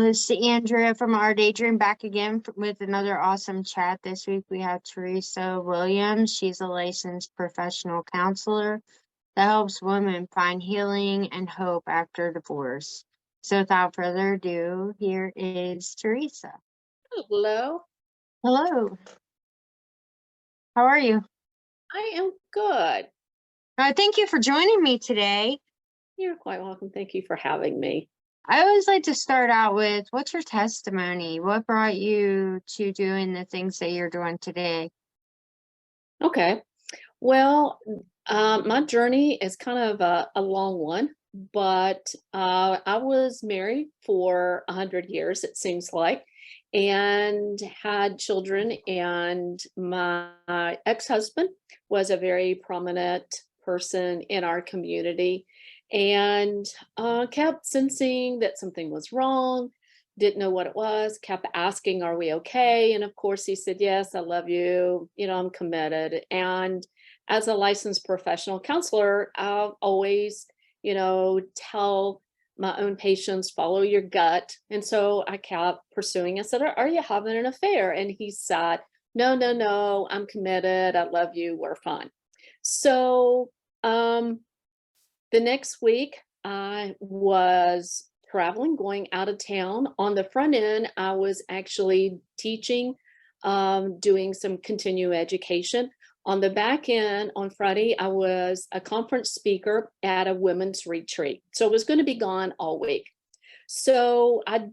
This is Andrea from OurDayDream back again with another awesome chat. This week we have Teresa Williams. She's a licensed professional counselor that helps women find healing and hope after divorce. So without further ado, here is Teresa. Hello. Hello. How are you? I am good. Thank you for joining me today. You're quite welcome. Thank you for having me. I always like to start out with, what's your testimony? What brought you to doing the things that you're doing today? Okay. Well, my journey is kind of a long one, but I was married for 100 years, it seems like, and had children. And my ex-husband was a very prominent person in our community and kept sensing that something was wrong, didn't know what it was, kept asking, "Are we okay?" And of course, he said, "Yes, I love you. I'm committed." And as a licensed professional counselor, I'll always, tell my own patients, follow your gut. And so I kept pursuing. I said, "Are you having an affair?" And he said, "No, no, no, I'm committed. I love you. We're fine." So the next week, I was traveling, going out of town. On the front end, I was actually teaching, doing some continuing education. On the back end, on Friday, I was a conference speaker at a women's retreat. So I was going to be gone all week. So I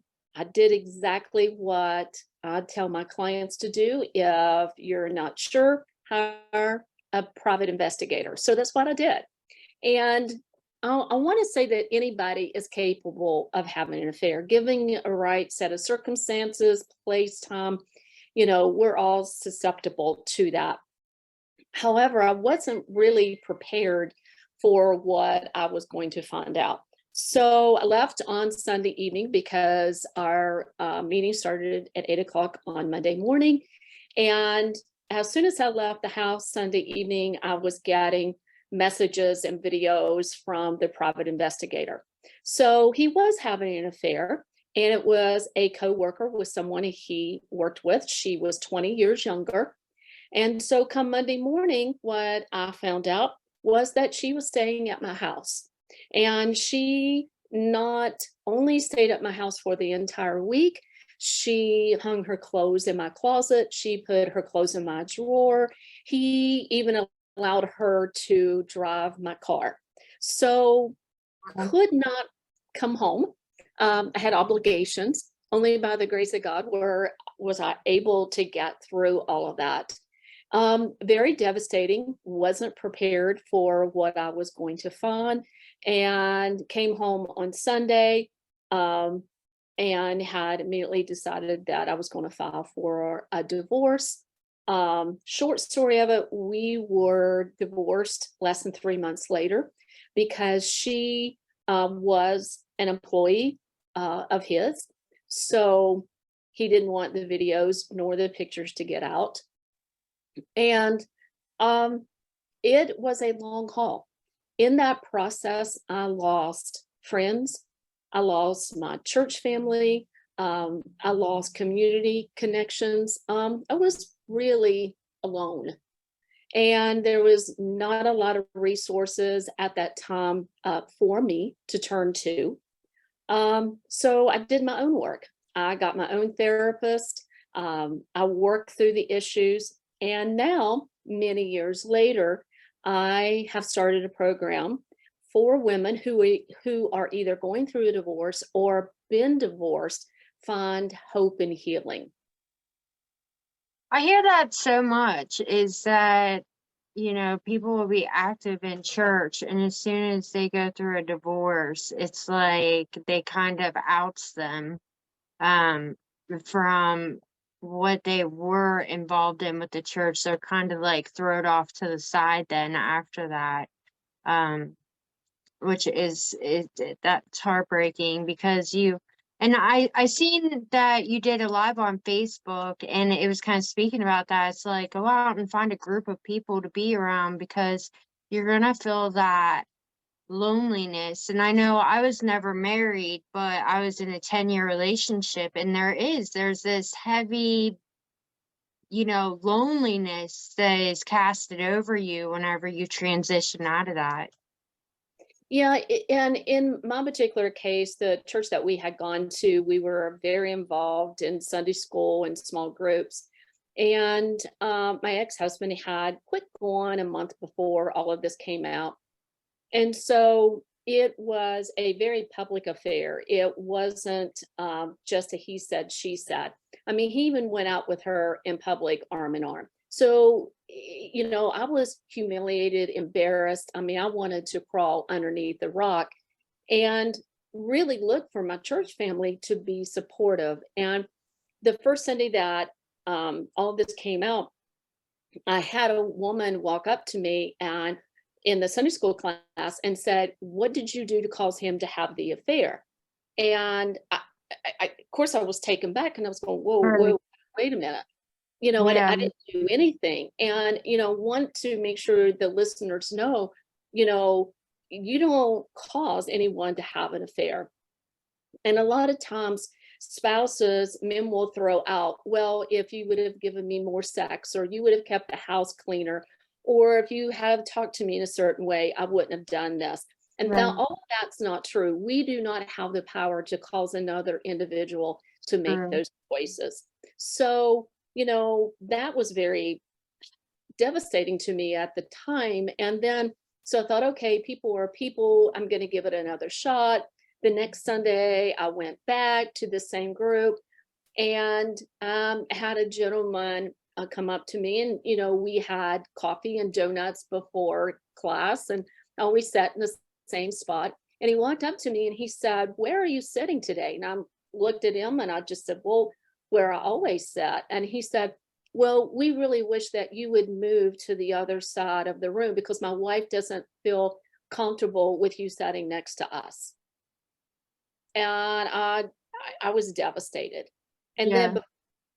did exactly what I tell my clients to do. If you're not sure, hire a private investigator. So that's what I did. And I want to say that anybody is capable of having an affair, given a right set of circumstances, place, time. We're all susceptible to that. However, I wasn't really prepared for what I was going to find out. So I left on Sunday evening because our meeting started at 8 o'clock on Monday morning. And as soon as I left the house Sunday evening, I was getting messages and videos from the private investigator. So he was having an affair, and it was a co-worker with someone he worked with. She was 20 years younger. And so come Monday morning, what I found out was that she was staying at my house. And she not only stayed at my house for the entire week, she hung her clothes in my closet. She put her clothes in my drawer. He even allowed her to drive my car. So I could not come home. I had obligations. Only by the grace of God was I able to get through all of that. Very devastating. Wasn't prepared for what I was going to find, and came home on Sunday and had immediately decided that I was going to file for a divorce. Short story of it, we were divorced less than 3 months later because she was an employee of his. So he didn't want the videos nor the pictures to get out. And it was a long haul. In that process, I lost friends. I lost my church family. I lost community connections. I was really alone. And there was not a lot of resources at that time for me to turn to. So I did my own work. I got my own therapist. I worked through the issues. And now, many years later, I have started a program for women who are either going through a divorce or been divorced, find hope and healing. I hear that so much, is that, people will be active in church, and as soon as they go through a divorce, it's like they kind of outs them from what they were involved in with the church. They're kind of like thrown off to the side then after that, which is that's heartbreaking because I seen that you did a live on Facebook, and it was kind of speaking about that. It's like, go out and find a group of people to be around, because you're gonna feel that loneliness. And I know I was never married, but I was in a 10-year relationship, and there's this heavy, loneliness that is casted over you whenever you transition out of that. Yeah, and in my particular case, the church that we had gone to, we were very involved in Sunday school and small groups. And my ex-husband had quit going a month before all of this came out. And so it was a very public affair. It wasn't just a he said, she said. I mean, he even went out with her in public arm in arm. So, I was humiliated, embarrassed. I mean, I wanted to crawl underneath the rock and really look for my church family to be supportive. And the first Sunday that all of this came out, I had a woman walk up to me and in the Sunday school class and said, "What did you do to cause him to have the affair?" And of course, I was taken back and I was going, "Whoa, Right. whoa, wait a minute." Yeah. I didn't do anything. And, want to make sure the listeners know, you know, you don't cause anyone to have an affair. And a lot of times, spouses, men will throw out, well, if you would have given me more sex, or you would have kept the house cleaner, or if you have talked to me in a certain way, I wouldn't have done this. And now Right. all of that's not true. We do not have the power to cause another individual to make True. those choices. So, that was very devastating to me at the time. And then, so I thought, okay, people are people. I'm going to give it another shot. The next Sunday, I went back to the same group and had a gentleman come up to me. And, we had coffee and donuts before class, and I always sat in the same spot. And he walked up to me and he said, "Where are you sitting today?" And I looked at him and I just said, "Well, where I always sat." And he said, "Well, we really wish that you would move to the other side of the room because my wife doesn't feel comfortable with you sitting next to us." And I was devastated. And then Yeah.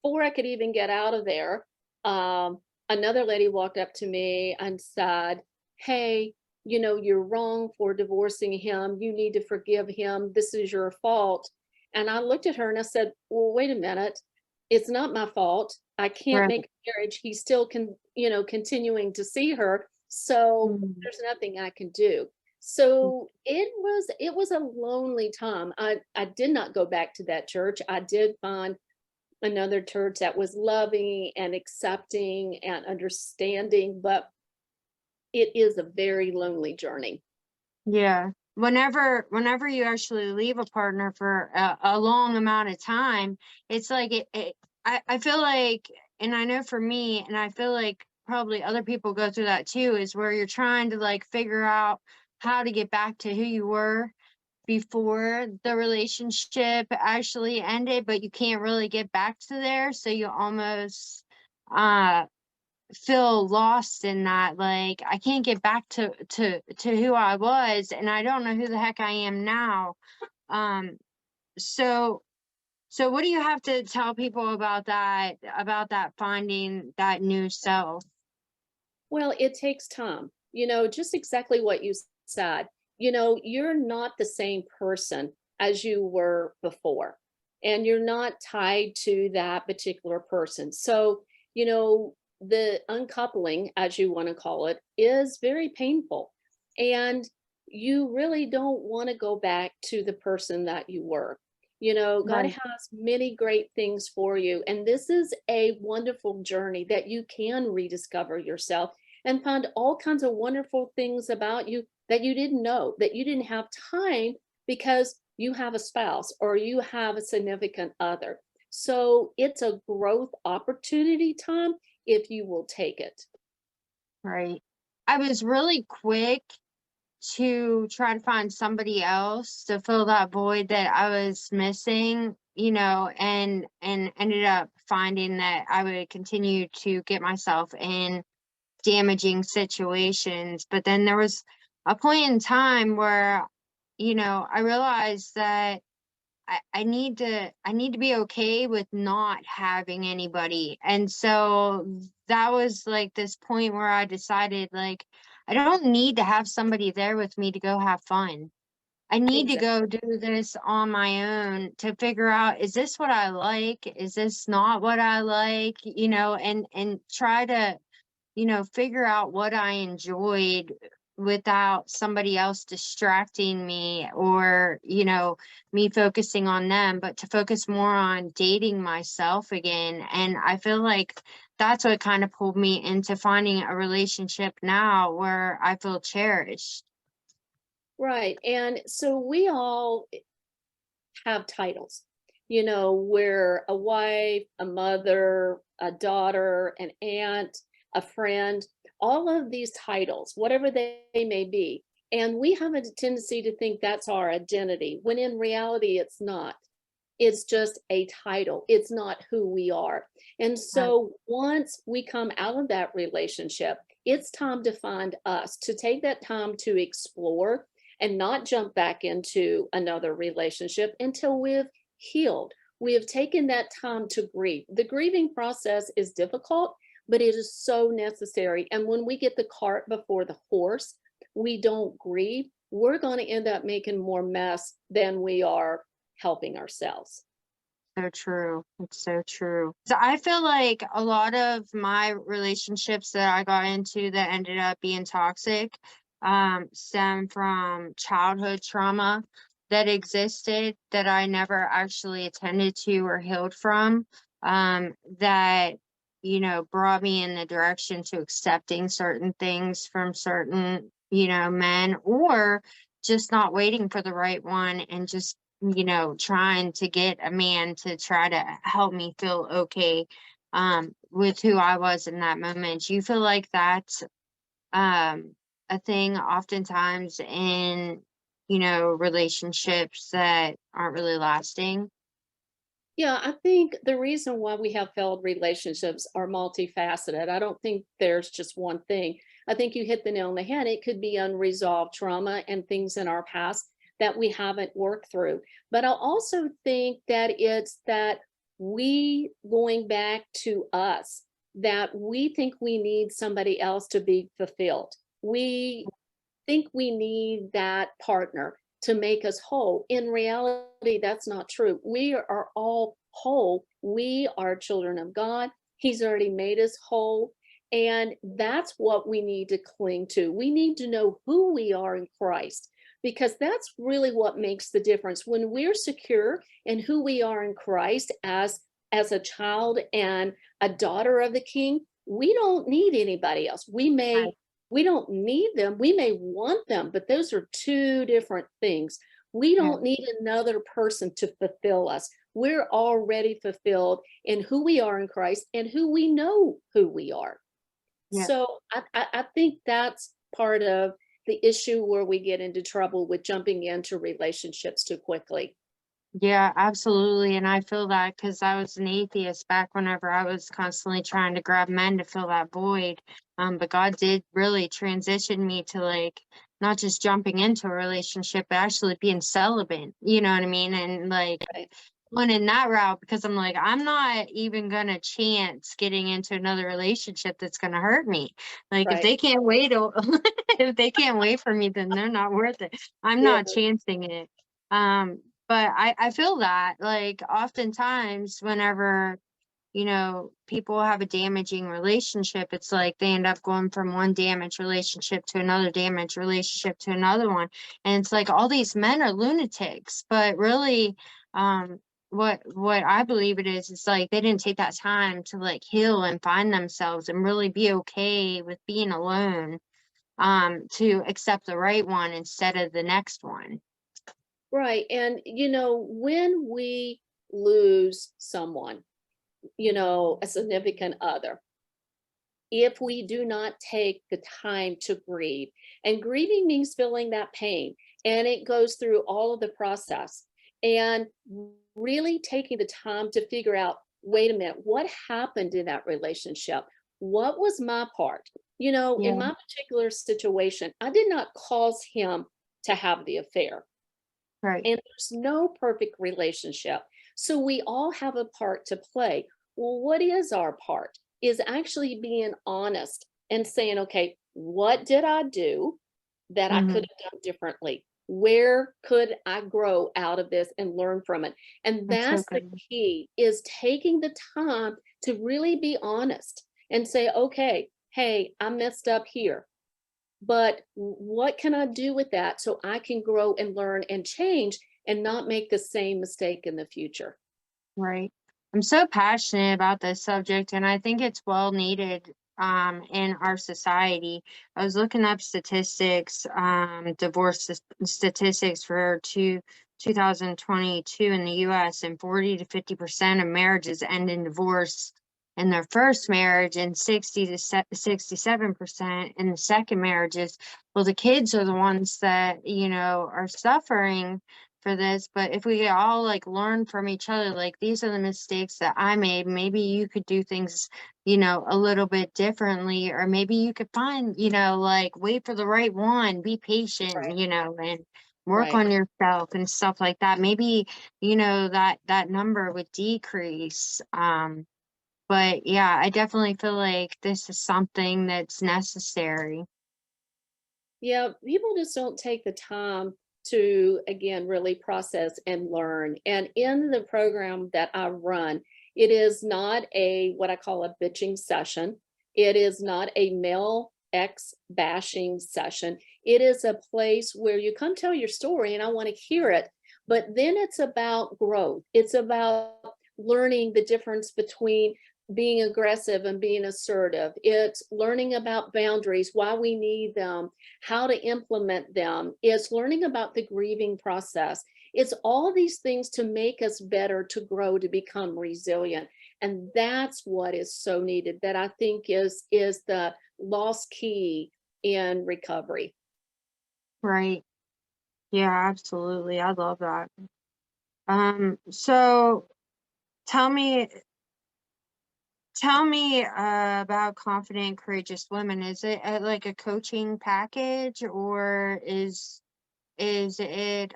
before I could even get out of there, another lady walked up to me and said, "Hey, you're wrong for divorcing him. You need to forgive him. This is your fault." And I looked at her and I said, "Well, wait a minute. It's not my fault. I can't Right. make a marriage. He's still continuing to see her. So Mm. there's nothing I can do." So it was a lonely time. I did not go back to that church. I did find another church that was loving and accepting and understanding, but it is a very lonely journey. Yeah. Whenever you actually leave a partner for a long amount of time, it's like I feel like, and I know for me, and I feel like probably other people go through that too, is where you're trying to like figure out how to get back to who you were before the relationship actually ended, but you can't really get back to there. So you almost uh feel lost in that, like I can't get back to who I was, and I don't know who the heck I am now. Um so so what do you have to tell people about that finding that new self? Well, it takes time. Just exactly what you said. You're not the same person as you were before, and you're not tied to that particular person. So, the uncoupling, as you want to call it, is very painful. And you really don't want to go back to the person that you were. God Right. has many great things for you. And this is a wonderful journey that you can rediscover yourself and find all kinds of wonderful things about you that you didn't know, that you didn't have time because you have a spouse or you have a significant other. So it's a growth opportunity, Tom, if you will take it. Right. I was really quick to try to find somebody else to fill that void that I was missing, and ended up finding that I would continue to get myself in damaging situations. But then there was a point in time where, I realized that I need to be okay with not having anybody. And so that was like this point where I decided, like, I don't need to have somebody there with me to go have fun. I need to Exactly. go do this on my own to figure out, is this what I like? Is this not what I like? And try to, figure out what I enjoyed without somebody else distracting me, or, me focusing on them, but to focus more on dating myself again. And I feel like that's what kind of pulled me into finding a relationship now where I feel cherished. Right. And so we all have titles. We're a wife, a mother, a daughter, an aunt, a friend, all of these titles, whatever they may be. And we have a tendency to think that's our identity, when in reality, it's not. It's just a title. It's not who we are. And Right. so once we come out of that relationship, it's time to find us, to take that time to explore and not jump back into another relationship until we've healed. We have taken that time to grieve. The grieving process is difficult, but it is so necessary. And when we get the cart before the horse, we don't grieve, we're going to end up making more mess than we are helping ourselves. So true. It's so true. So I feel like a lot of my relationships that I got into that ended up being toxic, stem from childhood trauma that existed that I never actually attended to or healed from, that, brought me in the direction to accepting certain things from certain, men, or just not waiting for the right one and just, trying to get a man to try to help me feel okay, with who I was in that moment. Do you feel like that's, a thing oftentimes in, relationships that aren't really lasting? Yeah, I think the reason why we have failed relationships are multifaceted. I don't think there's just one thing. I think you hit the nail on the head. It could be unresolved trauma and things in our past that we haven't worked through. But I also think that it's that we going back to us, that we think we need somebody else to be fulfilled. We think we need that partner to make us whole. In reality, that's not true. We are all whole. We are children of God. He's already made us whole. And that's what we need to cling to. We need to know who we are in Christ, because that's really what makes the difference. When we're secure in who we are in Christ as a child and a daughter of the King, we don't need anybody else. Right. We don't need them. We may want them, but those are two different things. We Yeah. don't need another person to fulfill us. We're already fulfilled in who we are in Christ and who we know who we are. Yeah. So I think that's part of the issue where we get into trouble with jumping into relationships too quickly. Yeah, absolutely. And I feel that because I was an atheist back whenever I was constantly trying to grab men to fill that void. But God did really transition me to, like, not just jumping into a relationship, but actually being celibate. You know what I mean? And like Right. went in that route because I'm like, I'm not even gonna chance getting into another relationship that's gonna hurt me. Like, if Right. they can't wait, if they can't wait for me, then they're not worth it. I'm Yeah. not chancing it. But I feel that, like, oftentimes whenever, people have a damaging relationship, it's like they end up going from one damaged relationship to another damaged relationship to another one. And it's like all these men are lunatics, but really, um, what I believe it is like they didn't take that time to, like, heal and find themselves and really be okay with being alone, to accept the right one instead of the next one. Right. And, when we lose someone, a significant other, if we do not take the time to grieve, and grieving means feeling that pain, and it goes through all of the process, and really taking the time to figure out, wait a minute, what happened in that relationship? What was my part? In Yeah. my particular situation, I did not cause him to have the affair. Right. And there's no perfect relationship. So we all have a part to play. Well, what is our part? Is actually being honest and saying, okay, what did I do that I could Hmm. have done differently? Where could I grow out of this and learn from it? And That's so that's the good. key, is taking the time to really be honest and say, okay, hey, I messed up here, but what can I do with that so I can grow and learn and change and not make the same mistake in the future? Right. I'm so passionate about this subject, and I think it's well needed in our society. I was looking up statistics, statistics for 2022 in the US, and 40 to 50% of marriages end in divorce in their first marriage, and 60 to 67% in the second marriages. Well, the kids are the ones that, are suffering for this. But if we all like learn from each other, like these are the mistakes that I made, maybe you could do things, a little bit differently, or maybe you could find, like wait for the right one, be patient, Right. and work Right. on yourself and stuff like that. Maybe, that number would decrease. But yeah, I definitely feel like this is something that's necessary. Yeah, people just don't take the time to, again, really process and learn. And in the program that I run, it is not a what I call a bitching session. It is not a male ex bashing session. It is a place where you come tell your story and I want to hear it. But then it's about growth. It's about learning the difference between being aggressive and being assertive. It's learning about boundaries, why we need them, how to implement them. It's learning about the grieving process. It's all these things to make us better, to grow, to become resilient. And that's what is so needed, that I think is the lost key in recovery. Right. Yeah, absolutely. I love that. So tell me about Confident Courageous Women. Is it like a coaching package, or is it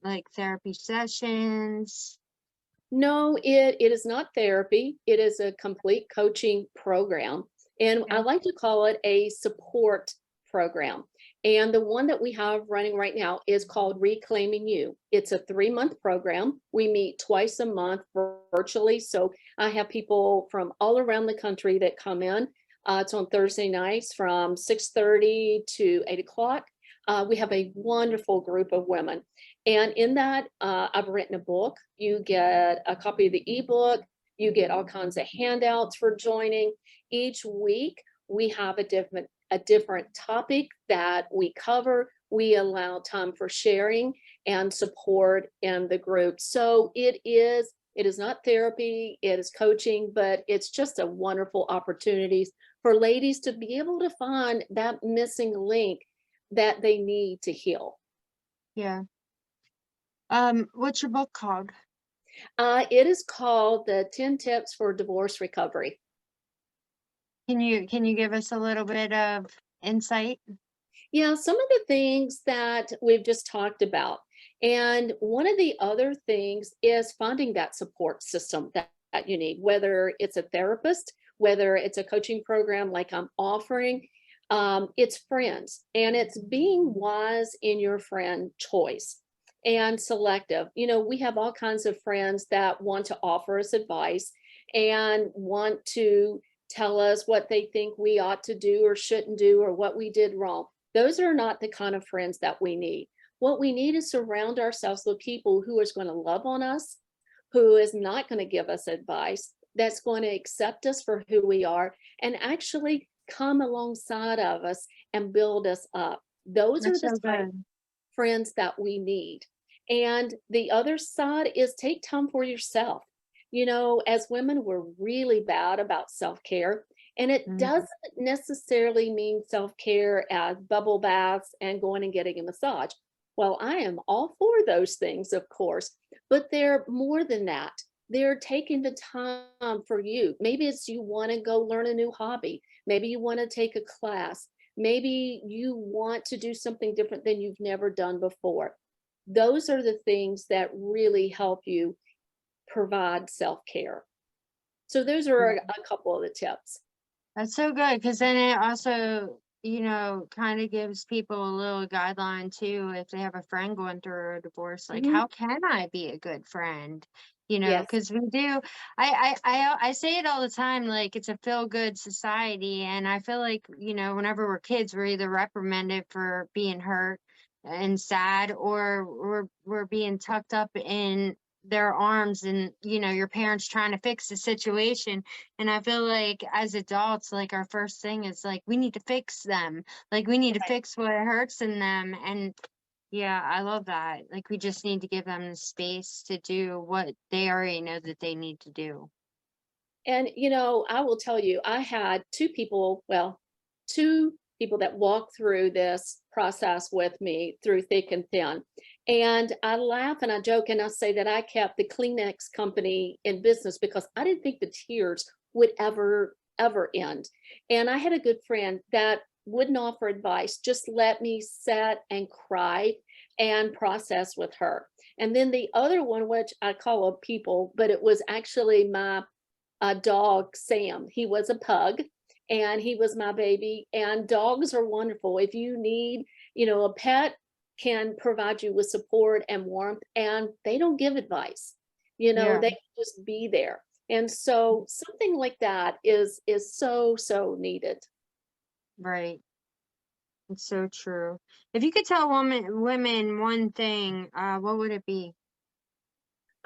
like therapy sessions? No, it is not therapy. It is a complete coaching program. And I Okay. like to call it a support program. And the one that we have running right now is called Reclaiming You. It's a 3-month program. We meet twice a month virtually. So I have people from all around the country that come in. It's on Thursday nights from 6:30 to 8 o'clock. We have a wonderful group of women. And in that, I've written a book. You get a copy of the ebook. You get all kinds of handouts for joining. Each week, we have a different topic that we cover. We allow time for sharing and support in the group. So it is not therapy, it is coaching, but it's just a wonderful opportunities for ladies to be able to find that missing link that they need to heal. Yeah. What's your book called? It is called the 10 Tips for Divorce Recovery. Can you give us a little bit of insight? Yeah, some of the things that we've just talked about. And one of the other things is finding that support system that you need, whether it's a therapist, whether it's a coaching program like I'm offering. It's friends, and it's being wise in your friend choice and selective. We have all kinds of friends that want to offer us advice and want to tell us what they think we ought to do or shouldn't do, or what we did wrong. Those are not the kind of friends that we need. What we need is surround ourselves with people who is going to love on us, who is not going to give us advice, that's going to accept us for who we are, and actually come alongside of us and build us up. Those are That's the so type good. friends that we need. And the other side is take time for yourself. As women, we're really bad about self care. And it Mhm. doesn't necessarily mean self care as bubble baths and going and getting a massage. Well, I am all for those things, of course, but they're more than that. They're taking the time for you. Maybe it's you want to go learn a new hobby. Maybe you want to take a class. Maybe you want to do something different than you've never done before. those are the things that really help you provide self-care. So those are a couple of the tips. That's so good, because then it also, kind of gives people a little guideline too. If they have a friend going through a divorce, like, Mhm. how can I be a good friend? Yes. Because we do. I say it all the time. Like, it's a feel good society, and I feel like, whenever we're kids, we're either reprimanded for being hurt and sad, or we're being tucked up in their arms, and your parents trying to fix the situation. And I feel like as adults, like, our first thing is like, we need to fix them. Like, we need to Right. fix what hurts in them. And yeah, I love that. Like, we just need to give them the space to do what they already know that they need to do. And, I will tell you, I had two people that walked through this process with me through thick and thin. And I laugh and I joke and I say that I kept the Kleenex company in business because I didn't think the tears would ever end. And I had a good friend that wouldn't offer advice, just let me sit and cry and process with her. And then the other one, which I call a people, but it was actually my dog, Sam. He was a pug and he was my baby. And dogs are wonderful. If you need, a pet can provide you with support and warmth, and they don't give advice. Yeah, They just be there. And so something like that is so needed. right. It's so true. If you could tell women one thing, what would it be?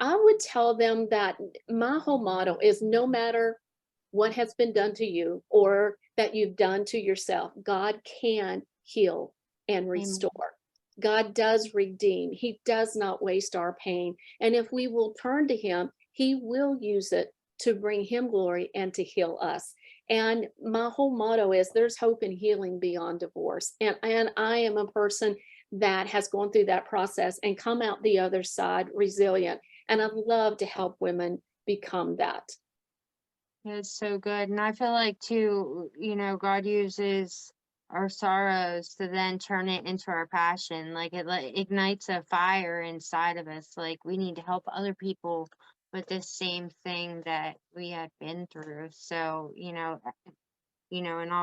I would tell them that my whole motto is no matter what has been done to you or that you've done to yourself, God can heal and Amen. restore. God does redeem. He does not waste our pain. And if we will turn to Him, He will use it to bring Him glory and to heal us. And my whole motto is there's hope and healing beyond divorce. And I am a person that has gone through that process and come out the other side resilient. And I'd love to help women become that. It's so good. And I feel like too, God uses our sorrows to then turn it into our passion. Like, it like ignites a fire inside of us. Like, we need to help other people with this same thing that we had been through. So, in all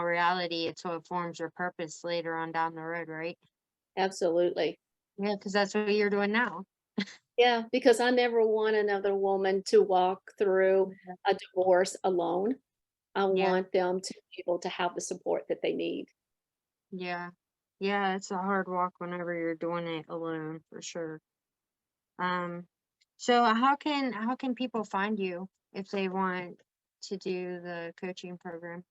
reality, it's what forms your purpose later on down the road, right? Absolutely. Yeah, because that's what you're doing now. Yeah, because I never want another woman to walk through Yeah. a divorce alone. I Yeah. want them to be able to have the support that they need. Yeah. Yeah, it's a hard walk whenever you're doing it alone, for sure. Um, so how can people find you if they want to do the coaching program?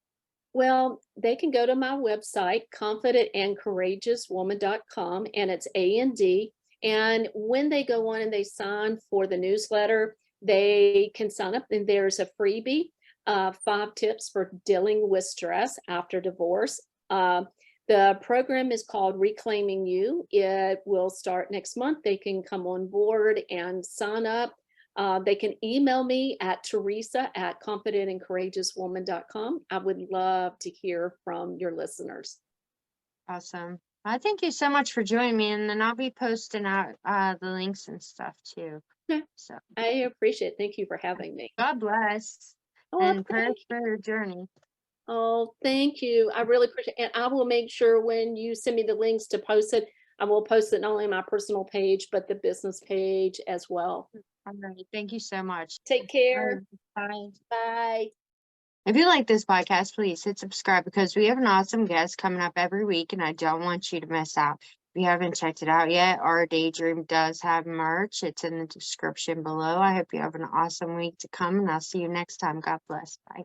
Well, they can go to my website, confidentandcourageouswoman.com, and it's A&D. And when they go on and they sign for the newsletter, they can sign up, and there's a freebie, 5 tips for dealing with stress after divorce. The program is called Reclaiming You. It will start next month. They can come on board and sign up. They can email me at Teresa at confidentandcourageouswoman.com. I would love to hear from your listeners. Awesome. I thank you so much for joining me, and then I'll be posting out the links and stuff too. Okay. So I appreciate it. Thank you for having me. God bless, Oh, and prayers thank you. for your journey. Oh, thank you. I really appreciate it. And I will make sure when you send me the links to post it, I will post it not only on my personal page, but the business page as well. All right. Thank you so much. Take All care. right. Bye. Bye. If you like this podcast, please hit subscribe, because we have an awesome guest coming up every week and I don't want you to miss out. If you haven't checked it out yet, Our Daydream does have merch. It's in the description below. I hope you have an awesome week to come, and I'll see you next time. God bless. Bye.